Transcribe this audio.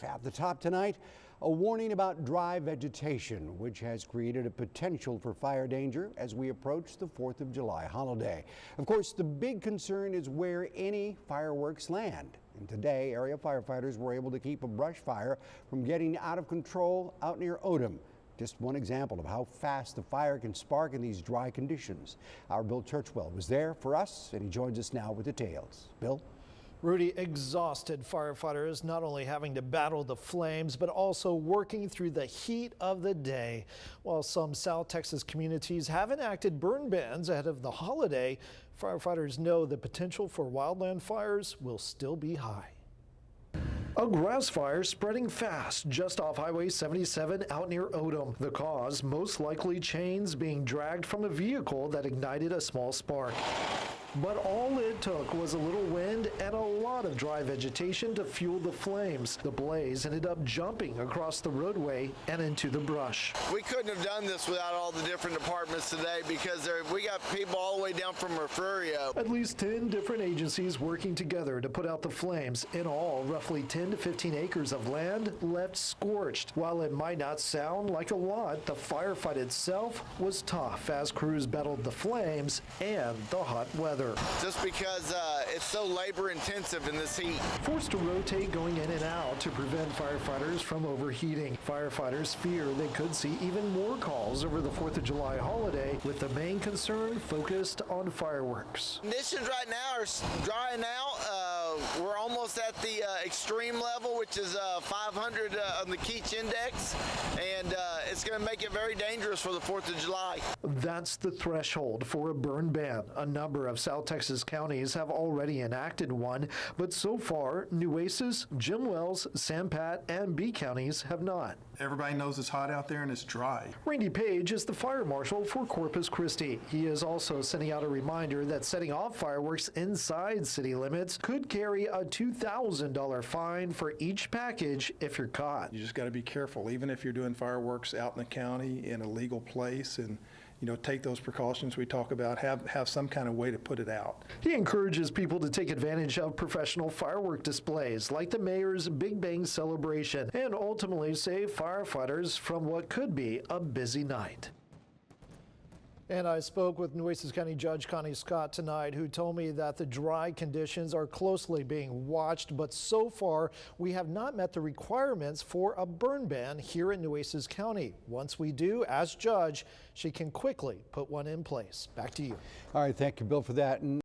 At the top tonight, a warning about dry vegetation, which has created a potential for fire danger as we approach the 4th of July holiday. Of course, the big concern is where any fireworks land. And today, area firefighters were able to keep a brush fire from getting out of control out near Odem. Just one example of how fast the fire can spark in these dry conditions. Our Bill Churchwell was there for us, and he joins us now with details. Bill? Rudy, exhausted firefighters not only having to battle the flames, but also working through the heat of the day. While some South Texas communities have enacted burn bans ahead of the holiday, firefighters know the potential for wildland fires will still be high. A grass fire spreading fast just off Highway 77 out near Odem. The cause, most likely chains being dragged from a vehicle that ignited a small spark. But all it took was a little wind and a lot of dry vegetation to fuel the flames. The blaze ended up jumping across the roadway and into the brush. We couldn't have done this without all the different departments today because we got people all the way down from Refugio. At least 10 different agencies working together to put out the flames. In all, roughly 10 to 15 acres of land left scorched. While it might not sound like a lot, the firefight itself was tough as crews battled the flames and the hot weather. Just because it's so labor intensive in this heat. Forced to rotate going in and out to prevent firefighters from overheating. Firefighters fear they could see even more calls over the 4th of July holiday, with the main concern focused on fireworks. Conditions right now are drying out. We're almost at the extreme level, which is 500 on the Keach index, and it's going to make it very dangerous for the 4th of July. That's the threshold for a burn ban. A number of South Texas counties have already enacted one, but so far, Nueces, Jim Wells, San Pat, and B counties have not. Everybody knows it's hot out there and it's dry. Randy Page is the fire marshal for Corpus Christi. He is also sending out a reminder that setting off fireworks inside city limits could carry a $2,000 fine for each package if you're caught. You just got to be careful, even if you're doing fireworks out in the county in a legal place, and take those precautions we talk about, have some kind of way to put it out. He encourages people to take advantage of professional firework displays like the mayor's Big Bang celebration and ultimately save firefighters from what could be a busy night. And I spoke with Nueces County Judge Connie Scott tonight, who told me that the dry conditions are closely being watched, but so far we have not met the requirements for a burn ban here in Nueces County. Once we do, as judge, she can quickly put one in place. Back to you. All right, thank you, Bill, for that.